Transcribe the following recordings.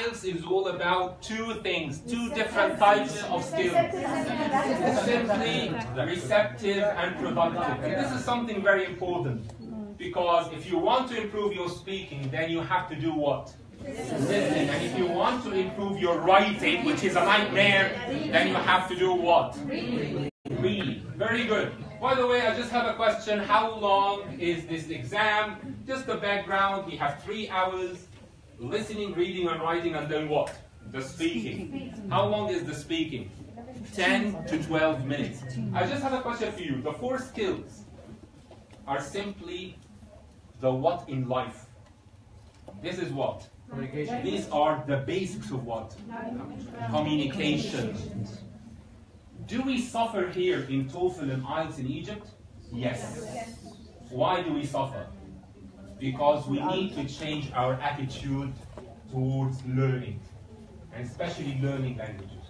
IELTS is all about two things, two different types of skills. Simply, receptive and productive. And this is something very important. Because if you want to improve your speaking, then you have to do what? Listen. And if you want to improve your writing, which is a nightmare, then you have to do what? Read. Very good. By the way, I just have a question. How long is this exam? Just the background. We have 3 hours. Listening, reading, and writing, and then what? The speaking. How long is the speaking? 10 to 12 minutes. I just have a question for you. The 4 skills are simply the what in life. This is what? Communication. These are the basics of what? Communication. Do we suffer here in TOEFL and IELTS in Egypt? Yes. Why do we suffer? Because we need to change our attitude towards learning, and especially learning languages.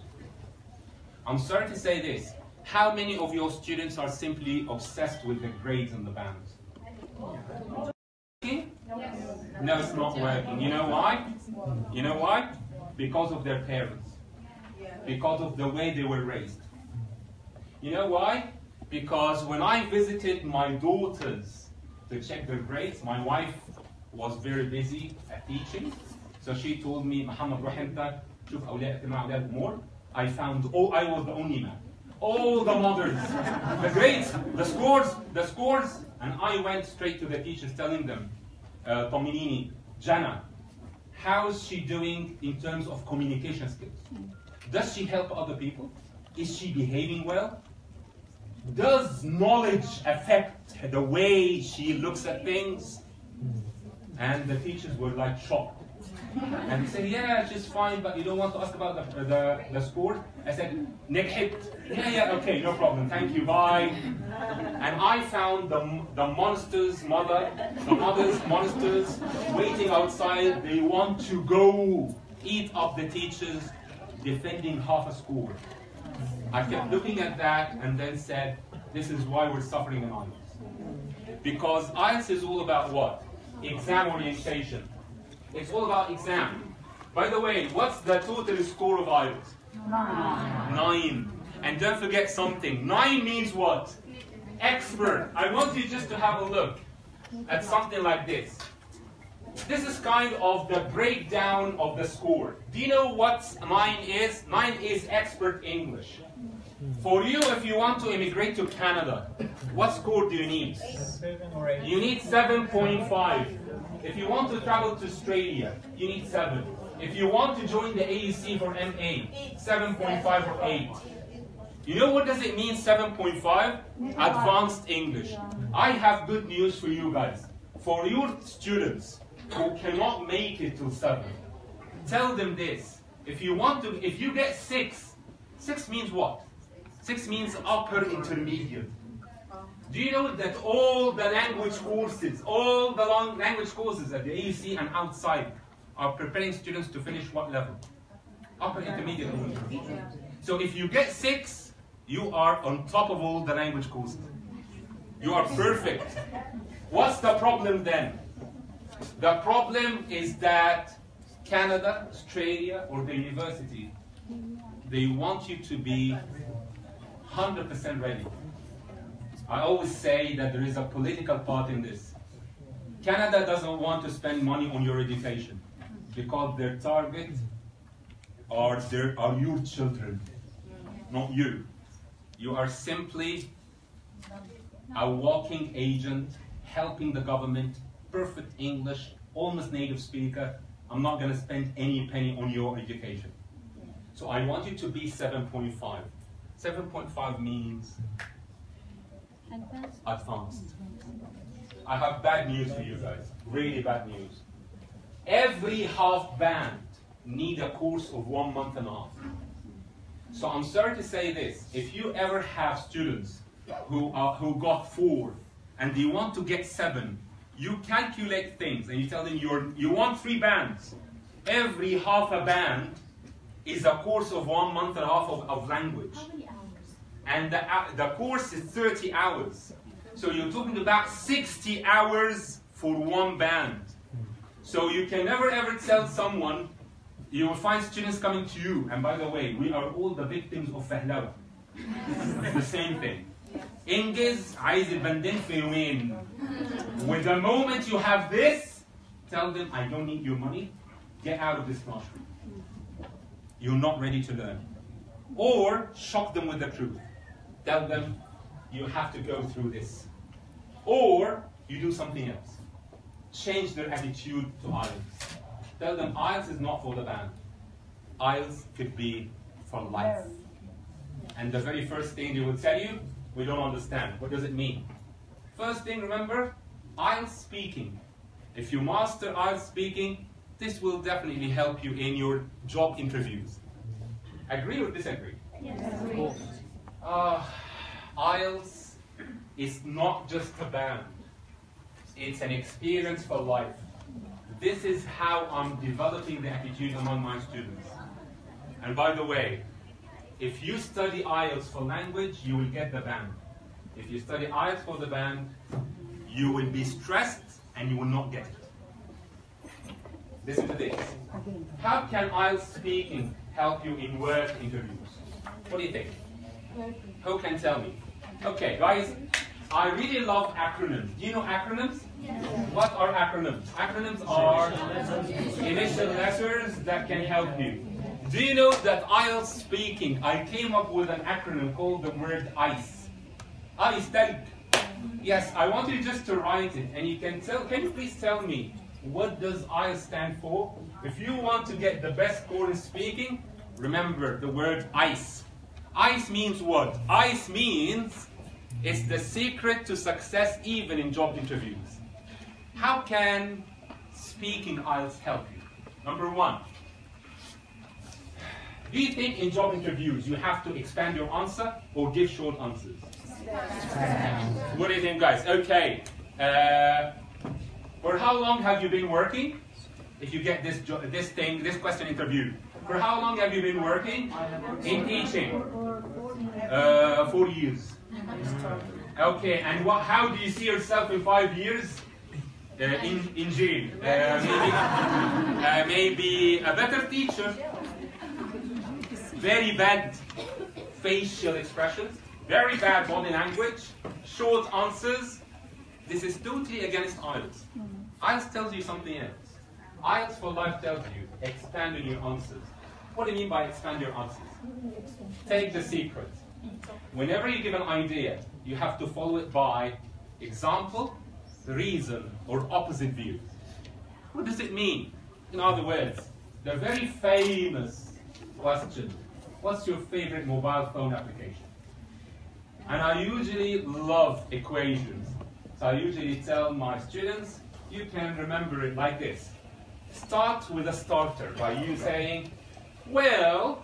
I'm sorry to say this. How many of your students are simply obsessed with the grades and the bands? No, it's not working. You know why? You know why? Because of their parents. Because of the way they were raised. You know why? Because when I visited my daughters to check their grades, my wife was very busy at teaching. So she told me, Muhammad, روح انت شوف أولادك مع أولاد الأمور. I was the only man. All the mothers, the grades, the scores, and I went straight to the teachers telling them, Tominini, Jana, how's she doing in terms of communication skills? Does she help other people? Is she behaving well? Does knowledge affect the way she looks at things? And the teachers were like shocked. And they said, yeah, she's fine, but you don't want to ask about the score? I said, نجحت. Yeah, okay, no problem, thank you, bye. And I found the monsters' monsters waiting outside. They want to go eat up the teachers defending half a score. I kept looking at that and then said, this is why we're suffering in IELTS. Because IELTS is all about what? Exam orientation. It's all about exam. By the way, what's the total score of IELTS? 9. And don't forget something. 9 means what? Expert. I want you just to have a look at something like this. This is kind of the breakdown of the score. Do you know what 9 is? 9 is expert English. For you, if you want to immigrate to Canada, what score do you need? You need 7.5. If you want to travel to Australia, you need 7. If you want to join the AEC for MA, 7.5 or 8. You know what does it mean, 7.5? Advanced English. I have good news for you guys. For your students who cannot make it to 7, tell them this. If you get 6, 6 means what? 6 means upper intermediate. Do you know that all the language courses, at the AEC and outside are preparing students to finish what level? Upper intermediate. So if you get 6, you are on top of all the language courses. You are perfect. What's the problem then? The problem is that Canada, Australia, or the university, they want you to be 100% ready. I always say that there is a political part in this. Canada doesn't want to spend money on your education because their target are your children, not you. You are simply a walking agent helping the government, perfect English, almost native speaker. I'm not going to spend any penny on your education. So I want you to be 7.5. 7.5 means advanced. I have bad news for you guys, really bad news. Every half band need a course of 1 month and a half. So I'm sorry to say this, if you ever have students who got 4 and they want to get 7, you calculate things and you tell them you want 3 bands. Every half a band is a course of 1 month and a half of language. How many hours? And the course is 30 hours. So you're talking about 60 hours for 1 band. So you can never ever tell someone, you will find students coming to you, and by the way, we are all the victims of فهلوة. It's the same thing. انجز عايز البندين في يومين. With the moment you have this, tell them, I don't need your money, get out of this classroom. You're not ready to learn. Or shock them with the truth. Tell them, you have to go through this. Or you do something else. Change their attitude to IELTS. Tell them IELTS is not for the band. IELTS could be for life. And the very first thing they will tell you, we don't understand. What does it mean? First thing, remember, IELTS speaking. If you master IELTS speaking, this will definitely help you in your job interviews. Agree or disagree? Yes. IELTS is not just a band. It's an experience for life. This is how I'm developing the attitude among my students. And by the way, if you study IELTS for language, you will get the band. If you study IELTS for the band, you will be stressed and you will not get it. Listen to this. How can IELTS speaking help you in work interviews? What do you think? Who can tell me? Okay, guys, I really love acronyms. Do you know acronyms? Yes. What are acronyms? Acronyms are initial letters that can help you. Do you know that IELTS speaking, I came up with an acronym called the word ICE. ICE, yes, I want you just to write it, and you can you please tell me, what does IELTS stand for? If you want to get the best score in speaking, remember the word ICE. ICE means what? ICE means it's the secret to success even in job interviews. How can speaking IELTS help you? Number one, do you think in job interviews you have to expand your answer or give short answers? What do you think, guys? Okay. For how long have you been working? If you get this question interview. For how long have you been working in teaching? 4 years. Okay, and how do you see yourself in 5 years? In jail. Maybe a better teacher. Very bad facial expressions. Very bad body language. Short answers. This is totally against IELTS. IELTS tells you something else. IELTS for life tells you, expand in your answers. What do you mean by expand your answers? Take the secret. Whenever you give an idea, you have to follow it by example, reason, or opposite view. What does it mean? In other words, the very famous question, what's your favorite mobile phone application? And I usually love equations. So I usually tell my students, you can remember it like this. Start with a starter by you saying, well,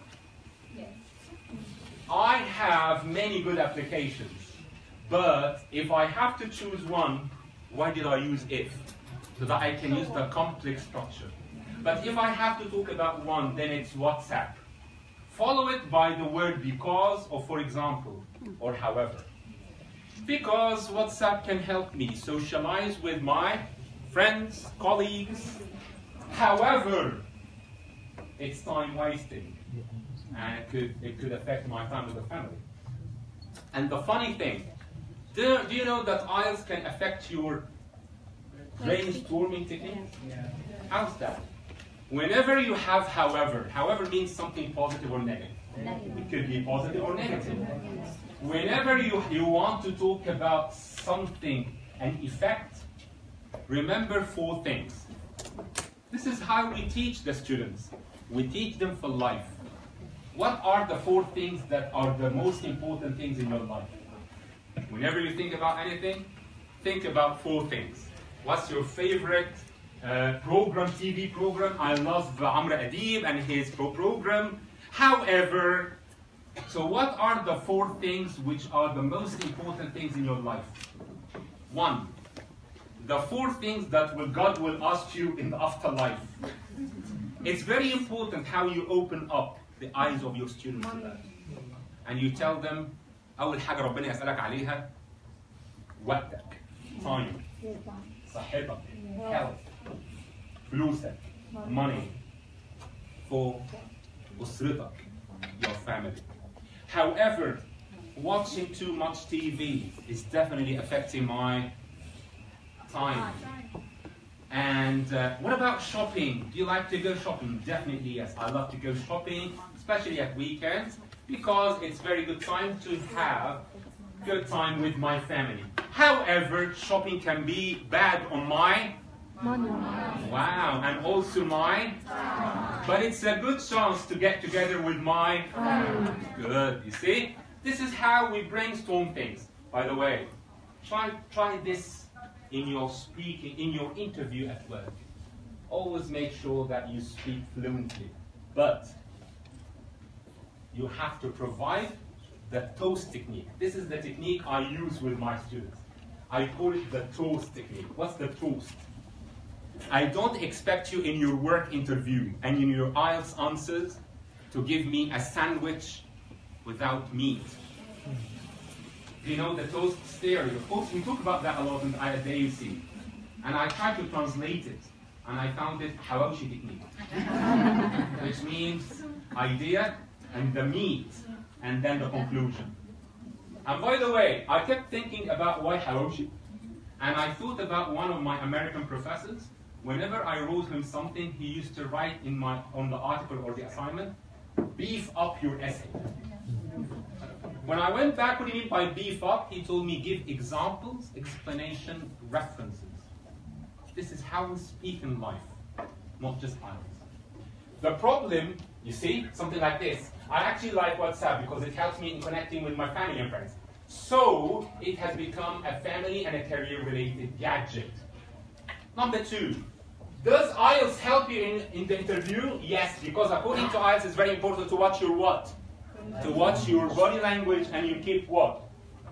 I have many good applications, but if I have to choose one, why did I use if? So that I can use the complex structure. But if I have to talk about one, then it's WhatsApp. Follow it by the word because, or for example, or however. Because WhatsApp can help me socialize with my friends, colleagues. However, it's time wasting. And it could affect my time with the family. And the funny thing, do you know that IELTS can affect your brainstorming technique? Yeah. How's that? Whenever you have however means something positive or negative. It could be positive or negative. Whenever you want to talk about something, an effect, remember 4 things. This is how we teach the students. We teach them for life. What are the 4 things that are the most important things in your life? Whenever you think about anything, think about 4 things. What's your favorite program, TV program? I love Amr Adib and his program. However, so what are the 4 things which are the most important things in your life? 1, the 4 things that God will ask you in the afterlife. It's very important how you open up the eyes of your students to that. And you tell them, أول حاجة ربنا يسألك عليها وقتك, time, صحتك, health, فلوسك, money. for أسرتك, your family. However, watching too much TV is definitely affecting my time. And what about shopping? Do you like to go shopping? Definitely yes. I love to go shopping, especially at weekends, because it's very good time to have good time with my family. However, shopping can be bad on my money. Wow, and also my time. But it's a good chance to get together with my family. Good, you see? This is how we brainstorm things. By the way, try this in your speaking, in your interview at work. Always make sure that you speak fluently. But you have to provide the toast technique. This is the technique I use with my students. I call it the toast technique. What's the toast? I don't expect you in your work interview and in your IELTS answers to give me a sandwich without meat. You know the toast theory. Of course, we talk about that a lot in the IELTS. And I tried to translate it, and I found it hawashi technique, which means idea and the meat, and then the conclusion. And by the way, I kept thinking about why hawashi, and I thought about one of my American professors. Whenever I wrote him something, he used to write on the article or the assignment, beef up your essay. When I went back, what do you mean by beef up? He told me give examples, explanation, references. This is how we speak in life, not just IELTS. The problem, you see, something like this. I actually like WhatsApp because it helps me in connecting with my family and friends. So it has become a family and a career-related gadget. Number 2, does IELTS help you in the interview? Yes, because according to IELTS, it's very important to watch your what? To watch your body language, and you keep what?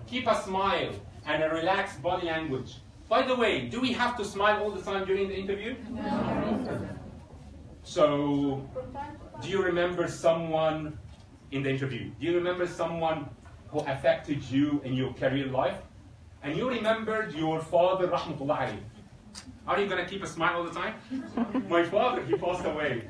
Keep a smile and a relaxed body language. By the way, do we have to smile all the time during the interview? No. So, do you remember someone in the interview? Do you remember someone who affected you in your career life? And you remembered your father, rahmatullah alayhi. Are you going to keep a smile all the time? My father, he passed away.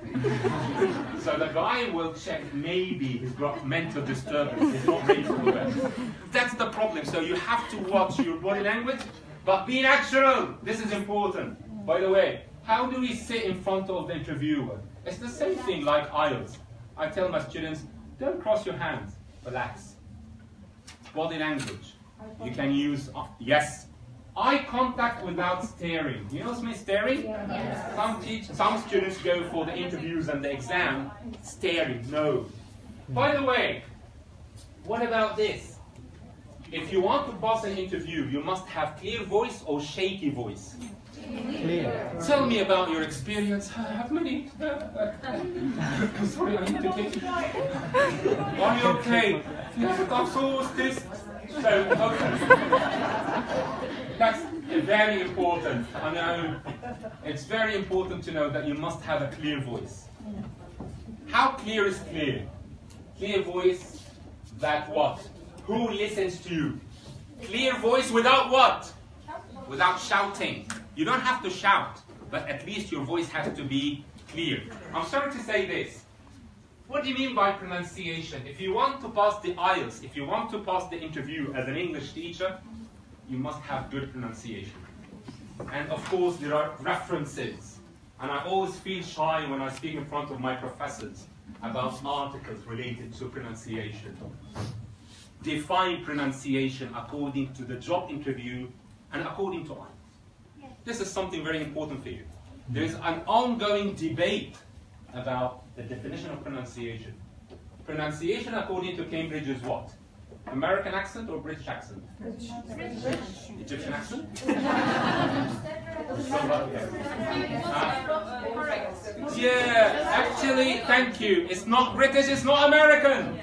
So the guy will check, maybe he's got mental disturbance, he's not ready for that. That's the problem. So you have to watch your body language, but be natural. This is important. By the way, how do we sit in front of the interviewer? It's the same thing like IELTS. I tell my students, don't cross your hands, relax. Body language. You can use, yes. Eye contact without staring. You know what I mean, staring? Yes. Some students go for the interviews and the exam staring. No. By the way, what about this? If you want to pass an interview, you must have clear voice or shaky voice. Clear. Tell me about your experience. I have many. Sorry, I need to take it. Are you okay? I'm so stressed. So, okay. That's very important. I know it's very important to know that you must have a clear voice. How clear is clear? Clear voice that what? Who listens to you? Clear voice without what? Without shouting. You don't have to shout, but at least your voice has to be clear. I'm sorry to say this. What do you mean by pronunciation? If you want to pass the IELTS, if you want to pass the interview as an English teacher, you must have good pronunciation. And of course, there are references. And I always feel shy when I speak in front of my professors about articles related to pronunciation. Define pronunciation according to the job interview and according to IELTS. This is something very important for you. There is an ongoing debate about the definition of pronunciation. Pronunciation according to Cambridge is what? American accent or British accent? British. Egyptian accent? Yeah, actually, thank you. It's not British, it's not American.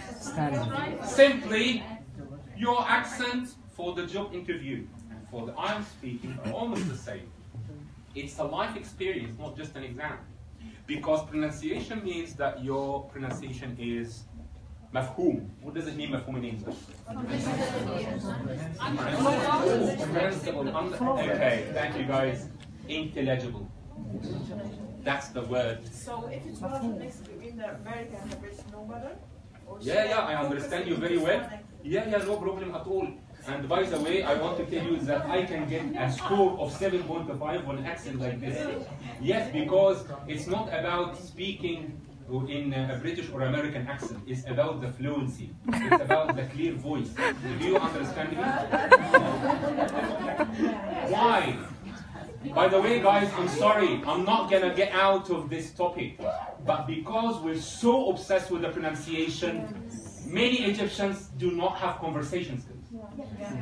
Simply, your accent for the job interview and for the IELTS speaking are almost the same. It's a life experience, not just an exam. Because pronunciation means that your pronunciation is mafhum. What does it mean, mafhum, in English? Okay, thank you guys. Intelligible. That's the word. So if it was next in America, there is no matter? Yeah, I understand you very well. Yeah, no problem at all. And by the way, I want to tell you that I can get a score of 7.5 on accent like this. Yes, because it's not about speaking in a British or American accent. It's about the fluency. It's about the clear voice. Do you understand me? Why? By the way, guys, I'm sorry. I'm not going to get out of this topic. But because we're so obsessed with the pronunciation, many Egyptians do not have conversation skills.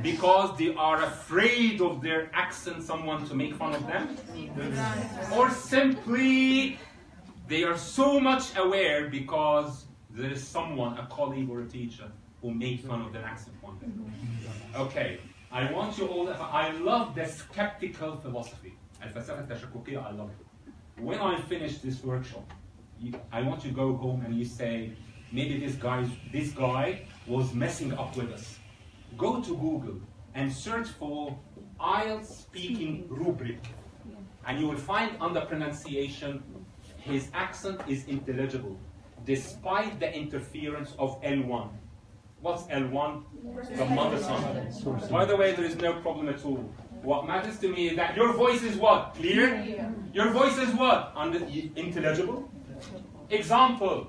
Because they are afraid of their accent, someone to make fun of them. Or simply, they are so much aware because there is someone, a colleague or a teacher, who makes fun of their accent one day. Okay, I want you all, I love the skeptical philosophy. الفلسفة التشككية, I love it. When I finish this workshop, I want you to go home and you say, maybe this guy was messing up with us. Go to Google and search for IELTS speaking rubric. And you will find under pronunciation, his accent is intelligible, despite the interference of L1. What's L1? The mother tongue. By the way, there is no problem at all. What matters to me is that your voice is what? Clear? Your voice is what? Intelligible? Example,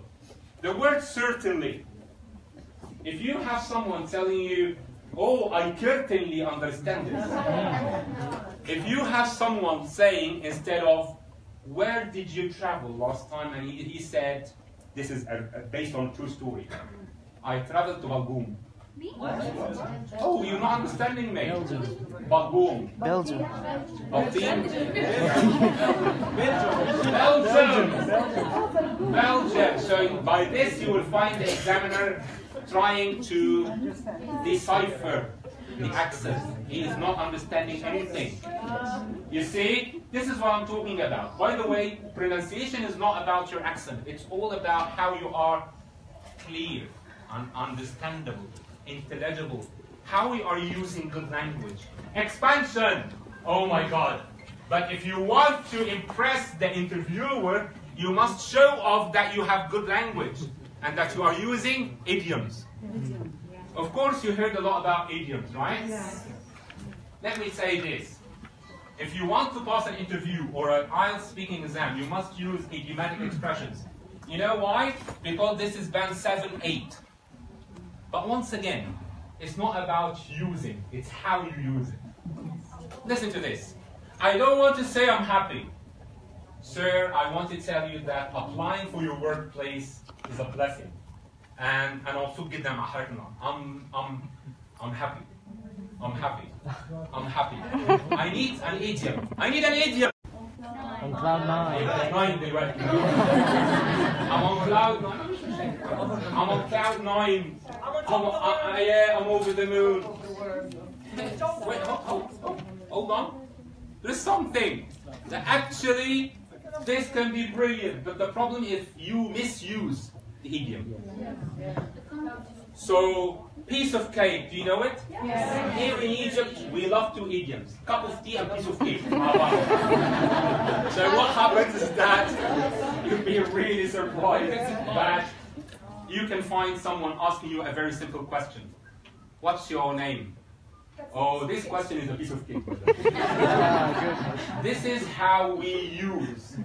the word certainly. If you have someone telling you, oh, I certainly understand this. If you have someone saying instead of, where did you travel last time? And he said, this is based on a true story. I traveled to Balgoom. Oh, you're not understanding me. Balgoom. Belgium. Belgium. So by this you will find the examiner trying to decipher the accent. He is not understanding anything. You see, this is what I'm talking about. By the way, pronunciation is not about your accent. It's all about how you are clear and understandable, intelligible, how we are using good language. Expansion, oh my God. But if you want to impress the interviewer, you must show off that you have good language and that you are using idioms. Of course, you heard a lot about idioms, right? Yes. Let me say this. If you want to pass an interview or an IELTS speaking exam, you must use idiomatic expressions. You know why? Because this is band 7, 8. But once again, it's not about using, it's how you use it. Listen to this. I don't want to say I'm happy. Sir, I want to tell you that applying for your workplace is a blessing. And I'm مبسوط جدا مع حضرتك. I'm happy. I'm happy. I'm happy. I need an idiom. I need an idiom. On cloud 9. I'm on cloud 9. I'm on cloud 9. I'm over the moon. Wait, hold on. There's something. Actually, this can be brilliant, but the problem is you misuse the idiom. So, piece of cake, do you know it? Yes. Here in Egypt, we love two idioms. Cup of tea and piece of cake. So what happens is that you'll be really surprised that you can find someone asking you a very simple question. What's your name? Oh, this question is a piece of cake. This is how we use.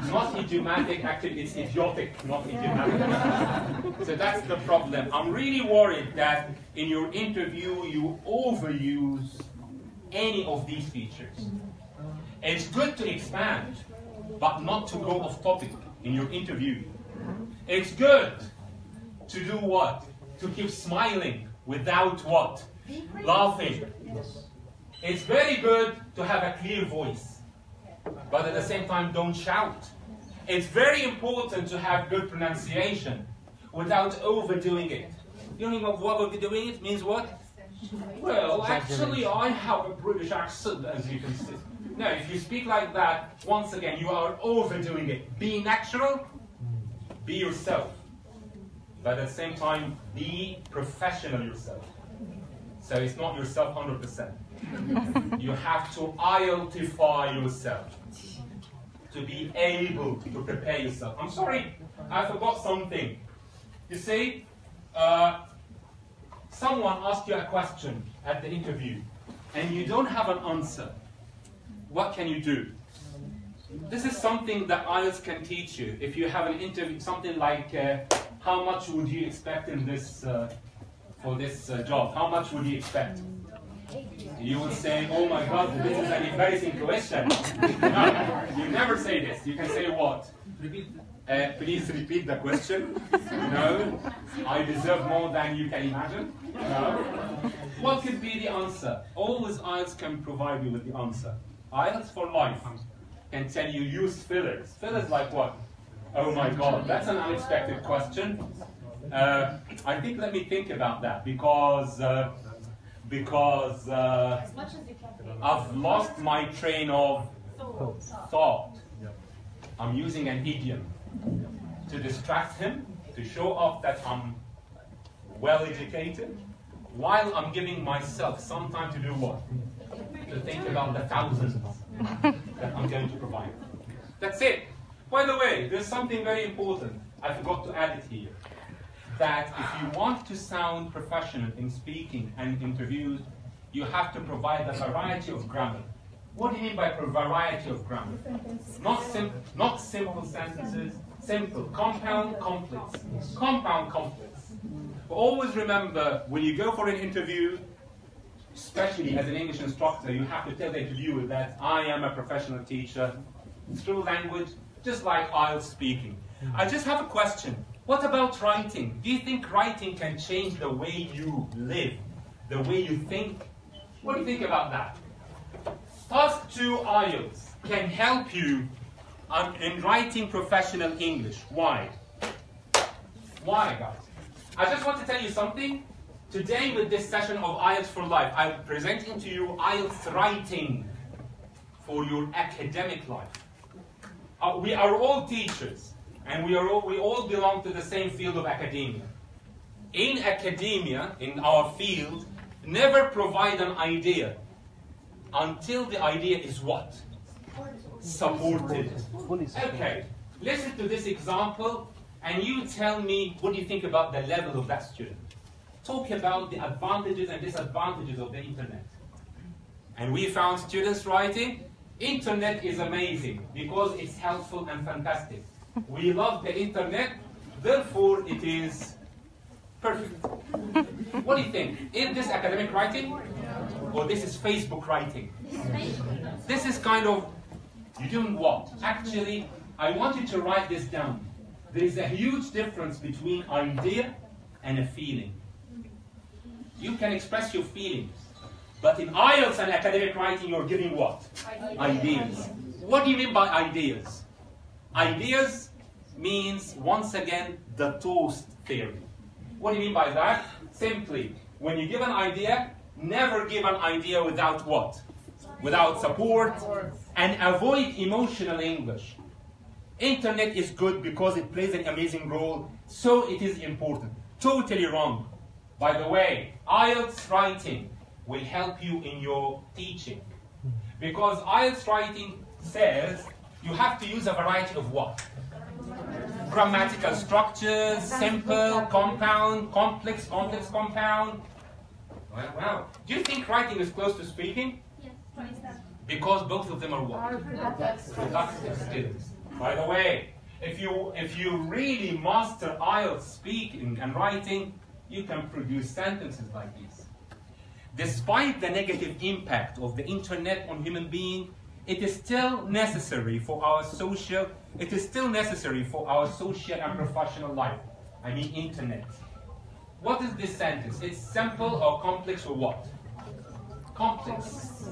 Not idiomatic, actually it's idiotic, not idiomatic. So that's the problem. I'm really worried that in your interview you overuse any of these features. It's good to expand, but not to go off topic in your interview. It's good to do what? To keep smiling without what? Laughing. It's very good to have a clear voice. But at the same time, don't shout. It's very important to have good pronunciation without overdoing it. You know what overdoing it means what? Well, actually, I have a British accent, as you can see. No, if you speak like that, once again, you are overdoing it. Be natural, be yourself. But at the same time, be professional yourself. So it's not yourself 100%. You have to IELTSify yourself. to be able to prepare yourself. I'm sorry, I forgot something. You see, someone asked you a question at the interview, and you don't have an answer. What can you do? This is something that IELTS can teach you. If you have an interview, something like, how much would you expect in this, for this job? How much would you expect? You would say, oh my God, this is an embarrassing question. No, you never say this. You can say what? Please repeat the question. No, I deserve more than you can imagine. No. What could be the answer? Always IELTS can provide you with the answer. IELTS for life can tell you use fillers. Fillers like what? Oh my God, that's an unexpected question. I think let me think about that because I've lost my train of thought. I'm using an idiom to distract him, to show off that I'm well educated, while I'm giving myself some time to do what? To think about the thousands that I'm going to provide. That's it. By the way, there's something very important. I forgot to add it here. That if you want to sound professional in speaking and interviews, you have to provide a variety of grammar. What do you mean by variety of grammar? Not simple sentences, simple, compound, complex. Compound, complex. But always remember, when you go for an interview, especially as an English instructor, you have to tell the interviewer that I am a professional teacher through language, just like IELTS speaking. I just have a question. What about writing? Do you think writing can change the way you live, the way you think? What do you think about that? Task 2 IELTS can help you in writing professional English. Why? Why, guys? I just want to tell you something. Today, with this session of IELTS for Life, I'm presenting to you IELTS writing for your academic life. We are all teachers, and we all belong to the same field of academia. In academia, in our field, never provide an idea until the idea is what? Supported. Okay, listen to this example, and you tell me what do you think about the level of that student. Talk about the advantages and disadvantages of the internet. And we found students writing, internet is amazing because it's helpful and fantastic. We love the internet, therefore it is perfect. What do you think? Is this academic writing? Or this is Facebook writing? This is kind of, you're doing what? Actually, I want you to write this down. There is a huge difference between idea and a feeling. You can express your feelings. But in IELTS and academic writing, you're giving what? Ideas. What do you mean by ideas? Ideas means, once again, the toast theory. What do you mean by that? Simply, when you give an idea, never give an idea without what? Without support, and avoid emotional English. Internet is good because it plays an amazing role, so it is important. Totally wrong. By the way, IELTS writing will help you in your teaching. Because IELTS writing says you have to use a variety of what? Grammatical structures, simple, compound, complex, compound. Wow. Do you think writing is close to speaking? Yes, why is that? Because both of them are what? Productive skills. By the way, if you really master IELTS speaking and writing, you can produce sentences like these. Despite the negative impact of the internet on human beings, it is still necessary for our social and professional life. I mean internet. What is this sentence? It's simple or complex or what? Complex.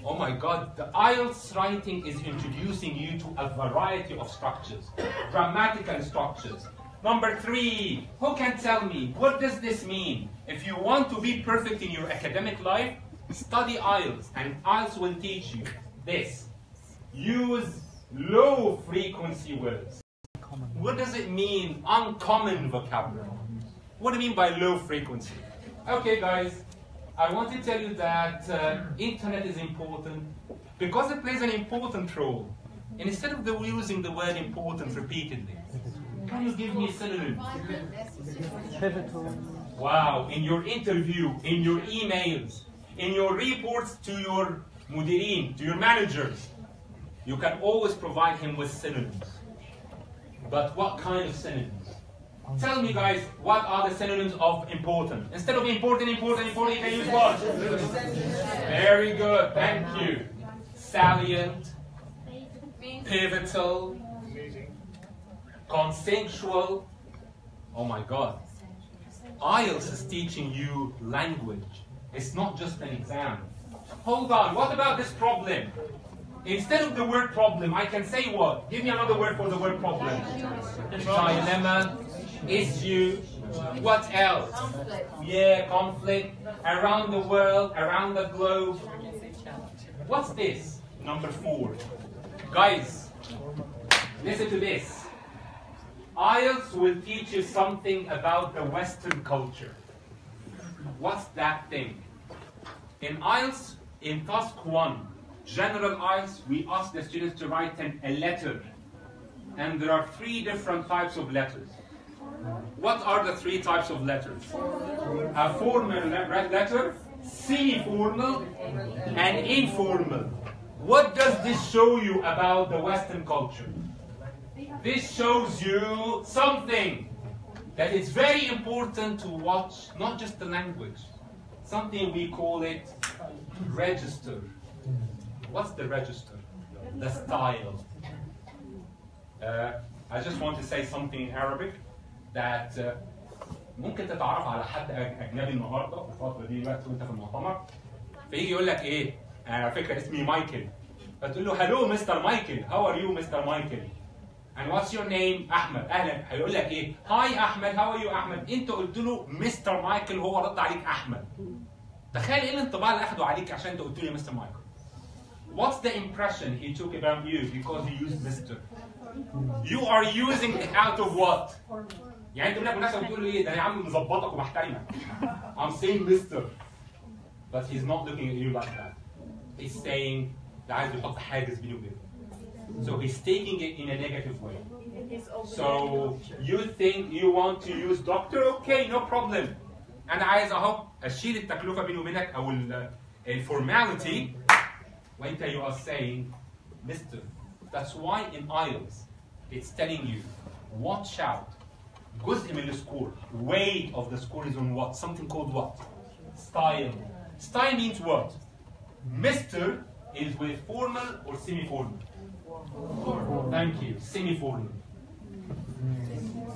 Oh my God, the IELTS writing is introducing you to a variety of structures, grammatical structures. Number 3, who can tell me, what does this mean? If you want to be perfect in your academic life, study IELTS, and IELTS will teach you this. Use low frequency words. What does it mean, uncommon vocabulary? What do you mean by low frequency? Okay guys, I want to tell you that internet is important because it plays an important role. Instead of using the word important repeatedly, can you give me synonyms? Pivotal. Wow, in your interview, in your emails, in your reports to your mudirin, to your managers, you can always provide him with synonyms. But what kind of synonyms? Tell me, guys, what are the synonyms of important? Instead of important, you can use what? Very good, thank you. Salient, pivotal, consensual. Oh my God. IELTS is teaching you language. It's not just an exam. Hold on, what about this problem? Instead of the word problem, I can say what? Give me another word for the word problem. Dilemma, issue, what else? Yeah, conflict, around the world, around the globe. What's this? Number 4. Guys, listen to this. IELTS will teach you something about the Western culture. What's that thing? In IELTS, in task 1, general IELTS, we ask the students to write a letter. And there are 3 different types of letters. What are the 3 types of letters? A formal letter, semi-formal, and informal. What does this show you about the Western culture? This shows you something that it's very important to watch, not just the language, something we call it register. What's the register? The style. I just want to say something in Arabic that ممكن تتعرف على حد أجنبي النهارده في الفترة دي دلوقتي وأنت في المؤتمر فيجي يقول لك إيه؟ أنا على فكرة اسمي مايكل فتقول له هلو مستر مايكل هاو ار يو مستر مايكل and what's your name أحمد أهلا هيقول لك إيه؟ هاي أحمد هاو ار يو أحمد أنت قلت له مستر مايكل هو رد عليك أحمد تخيل إيه الانطباع اللي أخده عليك عشان أنت قلت له مستر مايكل What's the impression he took about you because he used Mr. You are using it out of what? يعني انت بتقول لك بتقول له ايه ده يا عم مظبطك ومحترمك. I'm saying Mr. But he's not looking at you like that. He's saying ده عايز يحط حاجز بيني وبينك. So he's taking it in a negative way. So you think you want to use doctor? Okay, no problem. أنا عايز أهو أشيل التكلفة بيني وبينك أو الformality. When you are saying Mr. That's why in IELTS it's telling you watch out. جزء من السكور. Weight of the score is on what? Something called what? Style. Style means what? Mr. is with formal or semi-formal? Thank you. Semi-formal.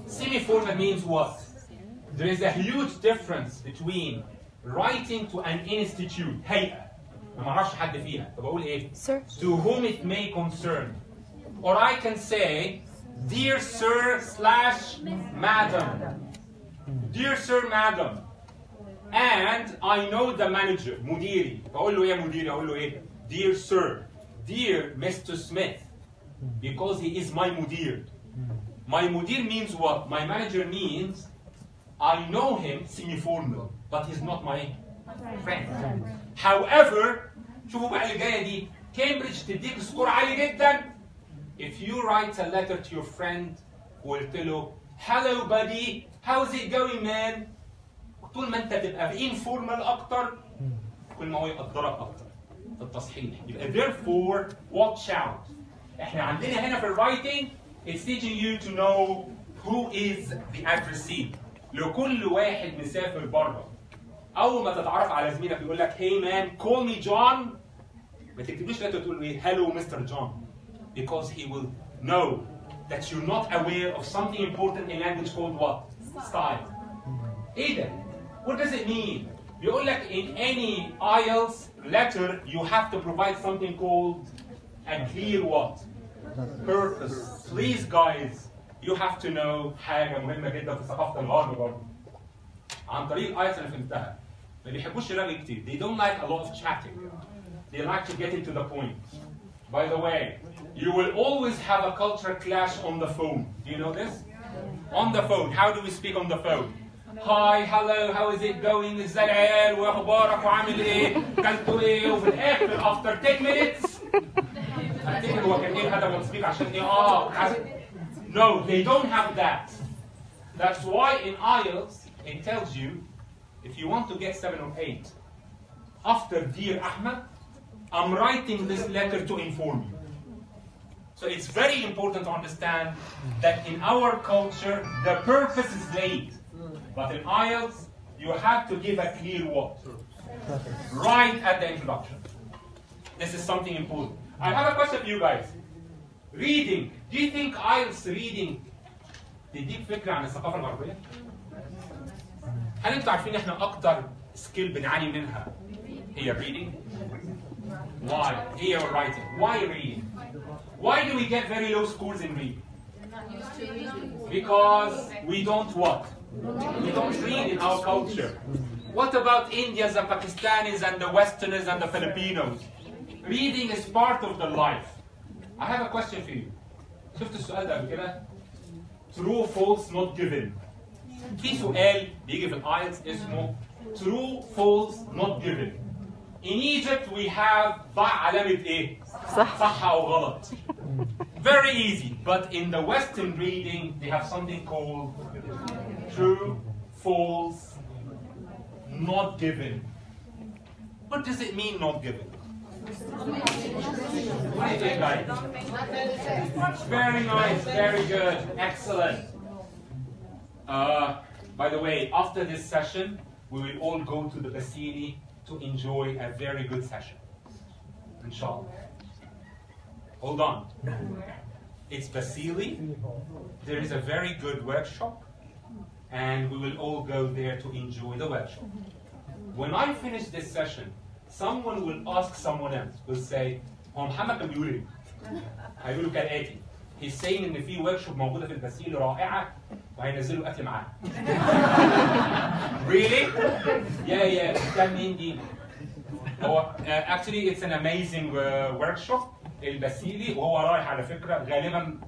Semi-formal means what? There is a huge difference between writing to an institute. هيئة. ما اعرفش حد فيها فبقول ايه to whom it may concern or I can say dear sir slash madam dear sir madam and I know the manager مديري بقول له ايه يا مديري اقول له ايه dear sir dear Mr. Smith because he is my مدير my مدير means what my manager means I know him semi-formal but he's not my friend. However, شوفوا بقى اللي جايه دي كامبريدج تديك سكور عالي جدا if you write a letter to your friend وقلت له hello buddy how's it going man طول ما انت تبقى informal اكتر كل ما هو يقدرك اكتر في التصحيح يبقى therefore watch out احنا عندنا هنا في الرايتنج it's teaching you to know who is the addressee لكل واحد مسافر بره اول ما تتعرف على زميلك يقول لك hey man call me John ما تكتبليش لا تقول ايه hello Mr. John because he will know that you're not aware of something important in language called what? Style. ايه ده؟ What does it mean? بيقول لك in any IELTS letter you have to provide something called a clear what? Purpose. Please guys you have to know حاجة مهمة جدا في ثقافة الغرب برضه. عن طريق IELTS انا فهمتها. ما بيحبوش يرغي كتير. They don't like a lot of chatting. They like to get into the point. By the way, you will always have a culture clash on the phone. Do you know this? On the phone. How do we speak on the phone? Hi, hello, how is it going? ازاي العيال واخبارك وعامل ايه؟ كلتوا ايه؟ وفي الاخر after 10 minutes هفتكر هو كان ايه الهدف من التصفيق عشان ايه no, they don't have that. That's why in IELTS it tells you if you want to get 7 or 8 after Dear Ahmed, I'm writing this letter to inform you. So it's very important to understand that in our culture the purpose is late, but in IELTS you have to give a clear what? Right at the introduction. This is something important. I have a question for you guys. Reading. Do you think IELTS reading تديك فكرة عن الثقافة الغربية؟ هل انتوا عارفين احنا أكتر سكيل بنعاني منها هي reading? Why? هي writing. Why reading? Why do we get very low scores in reading? Because we don't what? We don't read in our culture. What about Indians and Pakistanis and the Westerners and the Filipinos? Reading is part of their life. I have a question for you. شفت السؤال ده قبل كده؟ True, false, not given. في سؤال بيجي في الآيلتس اسمه True, false, not given. In Egypt we have ضع علامة إيه؟ صح أو غلط. Very easy. But in the Western reading they have something called true, false, not given. What does it mean, not given? What do you think, guys? Very nice, very good, excellent. By the way, after this session, we will all go to the Basili to enjoy a very good session. Inshallah. Hold on. It's Basili. There is a very good workshop, and we will all go there to enjoy the workshop. When I finish this session, someone will ask someone else, will say, هو محمد كان بيقول ايه؟ هيقولوا كالآتي. He's saying إن في workshop موجودة في الباسيل رائعة وهينزلوا أكل معاها. Really? Yeah. كان مين دي؟ هو actually it's an amazing workshop الباسيلي وهو رايح على فكرة غالبا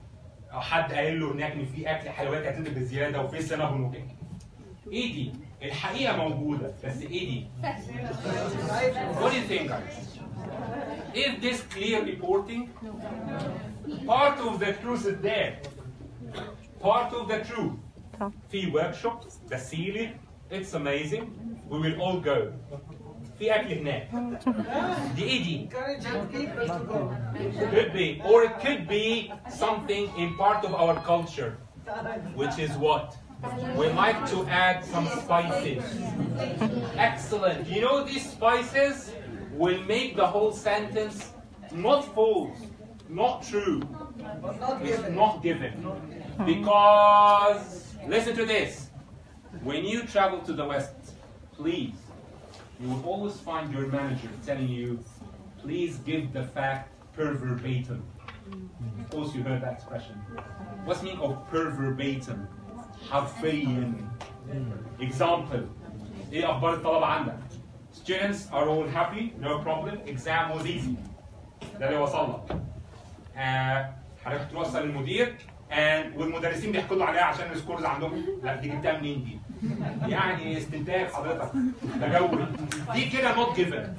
حد قايل له هناك إن في أكل حلويات هتنزل بزيادة وفي سينابون وكده. إيه دي؟ الحقيقة موجودة بس إيه دي؟ What do you think, guys? Is this clear reporting? Part of the truth is there. Part of the truth. في workshop, Basili, it's amazing. We will all go. في أكل هناك. دي إيه دي؟ Could be, or it could be something in part of our culture, which is what? We like to add some spices. Excellent. You know these spices will make the whole sentence not false, not true. It's not given. Because, listen to this. When you travel to the West, please, you will always find your manager telling you, please give the fact per verbatim. Of course you heard that expression. What's the meaning of per verbatim? حرفيا. Example. ايه اخبار الطلبه عندك؟ Students are all happy, no problem. Exam was easy. ده اللي وصل لك. حضرتك توصل للمدير والمدرسين بيحكوا له عليها عشان السكورز عندهم. لا دي جبتها منين دي؟ يعني استنتاج حضرتك. ده جو دي كده not given.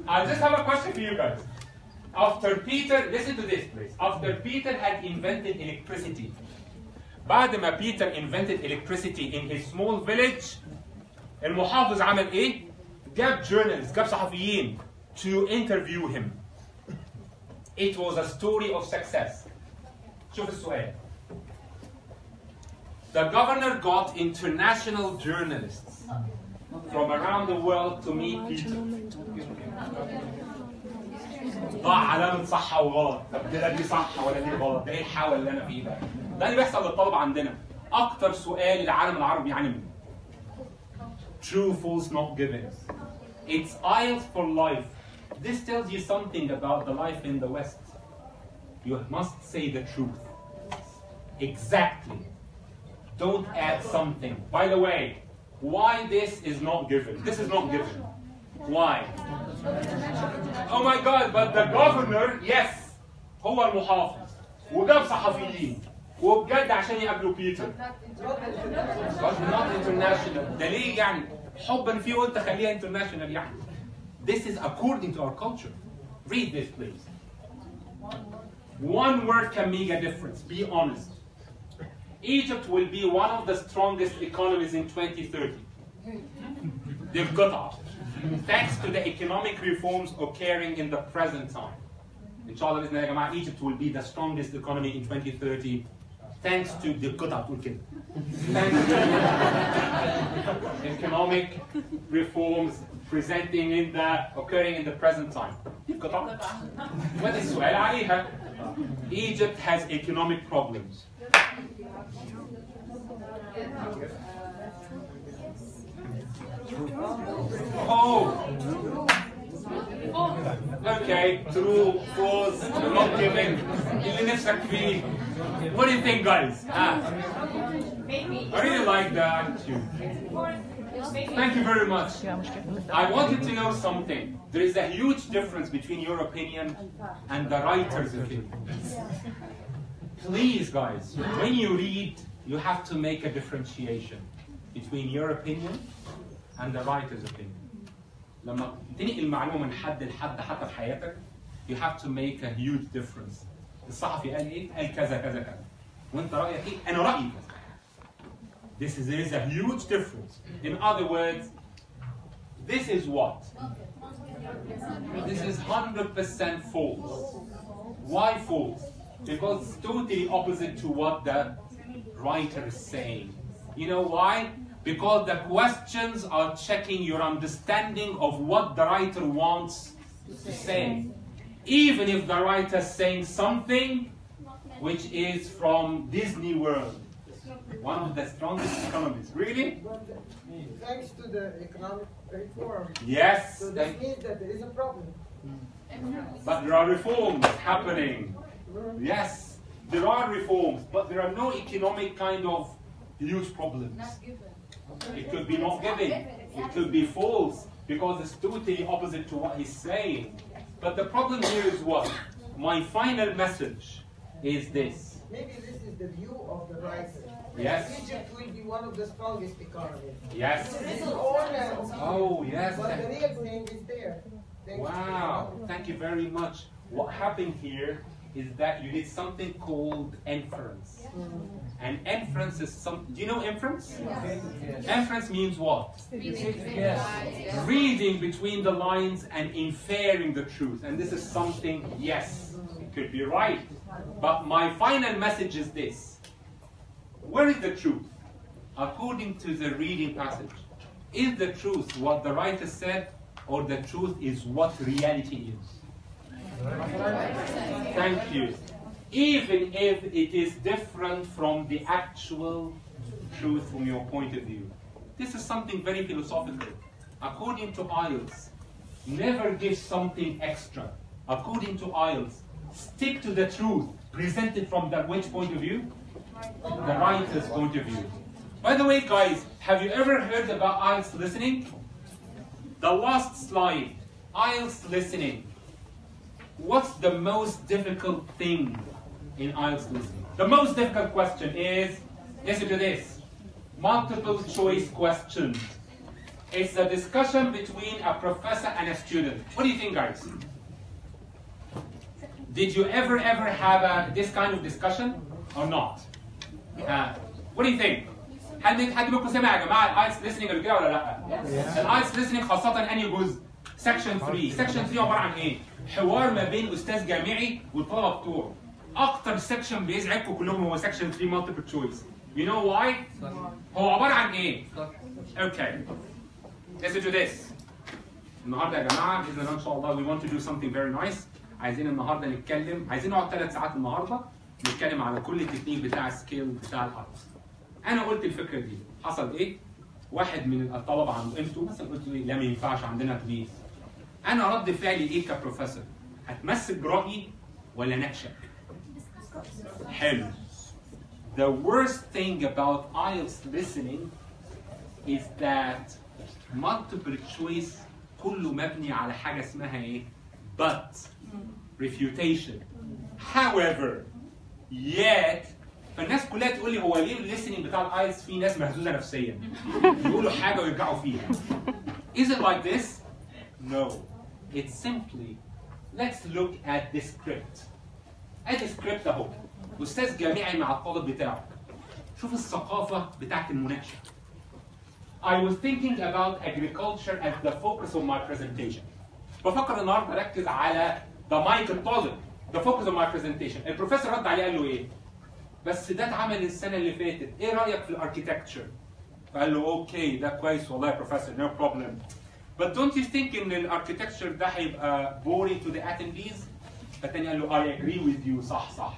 I just have a question for you guys. After Peter, listen to this please. After Peter had invented electricity. بعد ما بيتر invented electricity in his small village المحافظ عمل ايه؟ جاب journalists جاب صحفيين to interview him. It was a story of success. شوف السؤال. The governor got international journalists from around the world to meet Peter. ضع علامة صح أو غلط. طب كده دي صح ولا دي غلط؟ ده إيه الحاول اللي أنا فيه ده؟ ده اللي بيحصل للطلبة عندنا. أكتر سؤال العالم العربي يعاني منه. True, false, not given. It's IELTS for life. This tells you something about the life in the West. You must say the truth. Exactly. Don't add something. By the way, why this is not given? This is not given. Why? Oh my God, but the governor, yes, هو المحافظ وجاب صحفيين وبجد عشان يقابلوا بيتر. But not international. ده ليه يعني؟ حبا فيه قلت خليها international يعني. This is according to our culture. Read this please. One word can make a difference, be honest. Egypt will be one of the strongest economies in 2030. They've got up. Thanks to the economic reforms occurring in the present time. Inshallah, بإذن الله يا جماعة, Egypt will be the strongest economy in 2030. Thanks to the thanks to economic reforms occurring in the present time. What is السؤال عليها? Egypt has economic problems. Oh. Okay, true, false, not giving. اللي نفسك فيه. What do you think, guys? I really like the attitude. Thank you very much. I wanted to know something. There is a huge difference between your opinion and the writer's opinion. Please, guys, when you read, you have to make a differentiation between your opinion and the writer's opinion. لما تنقل المعلومة من حد لحد حتى في حياتك, you have to make a huge difference. الصحفي قال ايه؟ قال كذا كذا كذا. وانت رأيك ايه؟ أنا رأيي كذا. There is a huge difference. In other words, this is what? This is 100% false. Why false? Because it's totally opposite to what the writer is saying. You know why? Because the questions are checking your understanding of what the writer wants to say. Even if the writer is saying something which is from Disney World, one of the strongest economies. Really? Thanks to the economic reform. Yes. So that means that there is a problem. But there are reforms happening. Yes, there are reforms, but there are no economic kind of huge problems. It could be not giving. It could be false, because it's totally opposite to what he's saying. But the problem here is what? My final message is this. Maybe this is the view of the writer. Yes. Egypt will be one of the strongest economies. Yes. This is all Oh, yes. But the real thing is there. Wow. Thank you very much. What happened here is that you did something called inference. And inference is something. Do you know inference? Yes. Inference means what? Yes. Reading between the lines and inferring the truth. And this is something, yes, it could be right. But my final message is this. Where is the truth? According to the reading passage, is the truth what the writer said, or the truth is what reality is? Thank you. Even if it is different from the actual truth from your point of view. This is something very philosophical. According to IELTS, never give something extra. According to IELTS, stick to the truth presented from the which point of view? The writer's point of view. By the way, guys, have you ever heard about IELTS listening? The last slide, IELTS listening. What's the most difficult thing in IELTS listening? The most difficult question is, listen to this, multiple choice questions. It's a discussion between a professor and a student. What do you think, guys? Did you ever have this kind of discussion or not? What do you think? حد منكم سمع يا جماعه الايلتس listening قبل كده ولا لا؟ الايلتس listening خاصه انهي جزء؟ سكشن 3. سكشن 3 عباره عن ايه؟ حوار ما بين استاذ جامعي والطلبه بتوعه. اكتر سكشن بيزعجكم كلهم هو سكشن 3 multiple choice. You know why؟ هو عباره عن ايه؟ Okay. Listen to this. النهارده يا جماعه باذن الله ان شاء الله we want to do something very nice. عايزين النهارده نتكلم، عايزين نقعد 3 ساعات النهارده نتكلم على كل التكنيك بتاع السكيل بتاع الايلتس. انا قلت الفكره دي، حصل ايه؟ واحد من الطلبه عنده انتوا مثلا قلت لي لا ما ينفعش عندنا بليز. انا رد فعلي ايه كبروفيسور؟ هتمسك برايي ولا نكشك؟ حلو. The worst thing about IELTS listening is that multiple choice كله مبني على حاجه اسمها ايه؟ but refutation. However, yet فالناس كلها تقول لي هو ليه الليسننج بتاع الايلتس فيه ناس مهزوزه نفسيا يقولوا حاجه ويرجعوا فيها. Is it like this? No. It's simply let's look at the script. ادي سكريبت اهو، استاذ جامعي مع الطالب بتاعه. شوف الثقافه بتاعت المناقشه. I was thinking about agriculture as the focus of my presentation. بفكر النهارده اركز على ده مايك الطالب، the focus of my presentation. البروفيسور رد عليه قال له ايه؟ بس ده اتعمل السنه اللي فاتت، ايه رايك في الاركيتكتشر؟ فقال له اوكي ده كويس والله يا بروفيسور، no problem. But don't you think ان الاركيتكتشر ده هيبقى boring to the attendees؟ فالتاني قال له I agree with you، صح.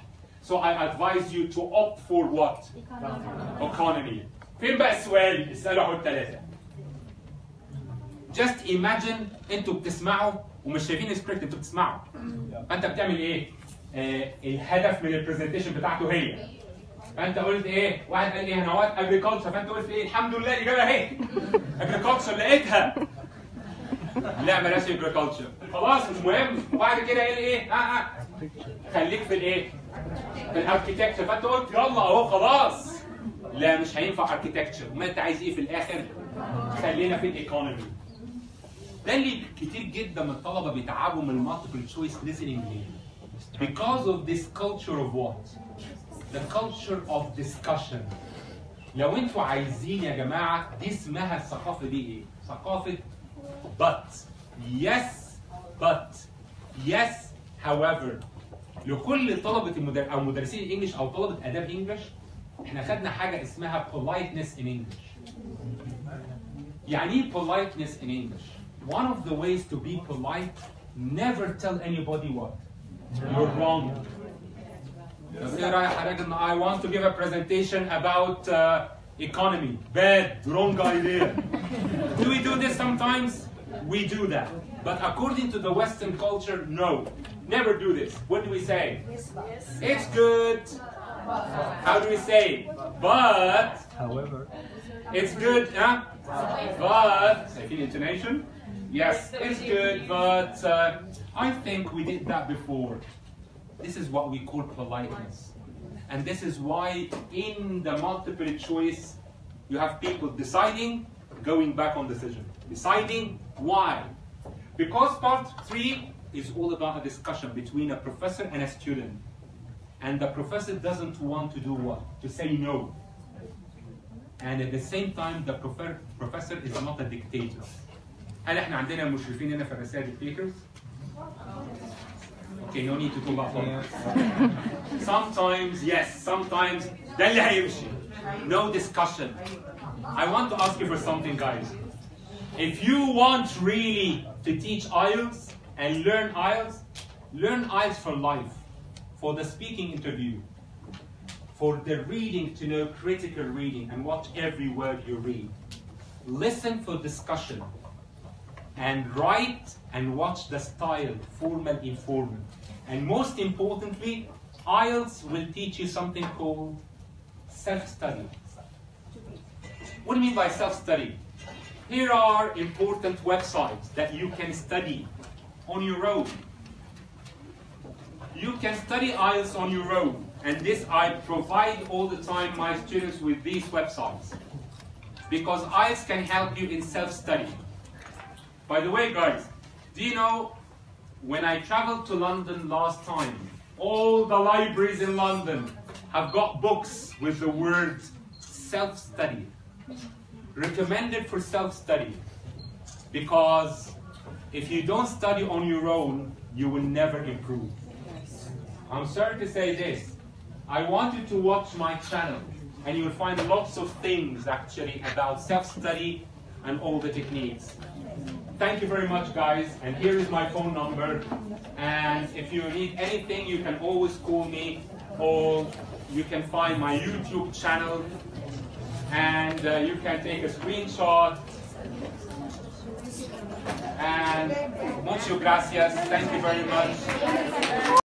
So I advise you to opt for what? Economy. فين بقى السؤال؟ اسألوا اهو الثلاثة. Just imagine انتوا بتسمعوا ومش شايفين سكريبت، انتوا بتسمعوا. فانت بتعمل ايه؟ الهدف من البرزنتيشن بتاعته هي. فانت قلت ايه؟ واحد قال ايه؟ انا وقت اجريكلتشر، فانت قلت ايه؟ الحمد لله الاجابه اهي. اجريكلتشر لقيتها. لا بلاش اجريكلتشر، خلاص مش مهم. وبعد كده قال ايه؟ خليك في الايه؟ في الاركيتكتشر، فانت قلت يلا اهو خلاص. لا مش هينفع اركيتكتشر، ما انت عايز ايه في الاخر؟ خلينا في الايكونومي. ده اللي كتير جدا من الطلبه بيتعبوا من المالتيبل تشويس listening ليه؟ Because of this culture of what? The culture of discussion. لو انتوا عايزين يا جماعه دي اسمها الثقافه دي ايه؟ ثقافه but yes but yes however. لكل طلبه او مدرسين الانجليش او طلبه اداب انجليش احنا خدنا حاجه اسمها politeness in English. يعني ايه politeness in English؟ One of the ways to be polite, never tell anybody what you're wrong. طب ايه رايك حضرتك ان I want to give a presentation about economy? Bad, wrong idea. Do we do this sometimes? We do that. But according to the Western culture, no. Never do this. What do we say? It's good. How do we say? But. However. It's good, huh? But. I think intonation. Yes, it's good, but I think we did that before. This is what we call politeness. And this is why in the multiple choice, you have people deciding, going back on decision. Deciding why? Because part 3 is all about a discussion between a professor and a student. And the professor doesn't want to do what? To say no. And at the same time, the professor is not a dictator. هل احنا عندنا مشرفين هنا في الرسائل dictators؟ Okay, no need to talk about politics. Sometimes, yes, sometimes ده اللي هيمشي. No discussion. I want to ask you for something, guys. If you want really to teach IELTS and learn IELTS for life, for the speaking interview, for the reading to know critical reading and watch every word you read. Listen for discussion. And write and watch the style, formal, informal. And most importantly, IELTS will teach you something called self-study. What do you mean by self-study? Here are important websites that you can study on your own. You can study IELTS on your own. And this I provide all the time my students with these websites. Because IELTS can help you in self-study. By the way, guys, do you know when I traveled to London last time, all the libraries in London have got books with the word self-study. Recommended for self-study. Because if you don't study on your own, you will never improve. I'm sorry to say this. I want you to watch my channel and you will find lots of things actually about self-study and all the techniques. Thank you very much, guys. And here is my phone number. And if you need anything, you can always call me, or you can find my YouTube channel, and you can take a screenshot. And muchas gracias. Thank you very much.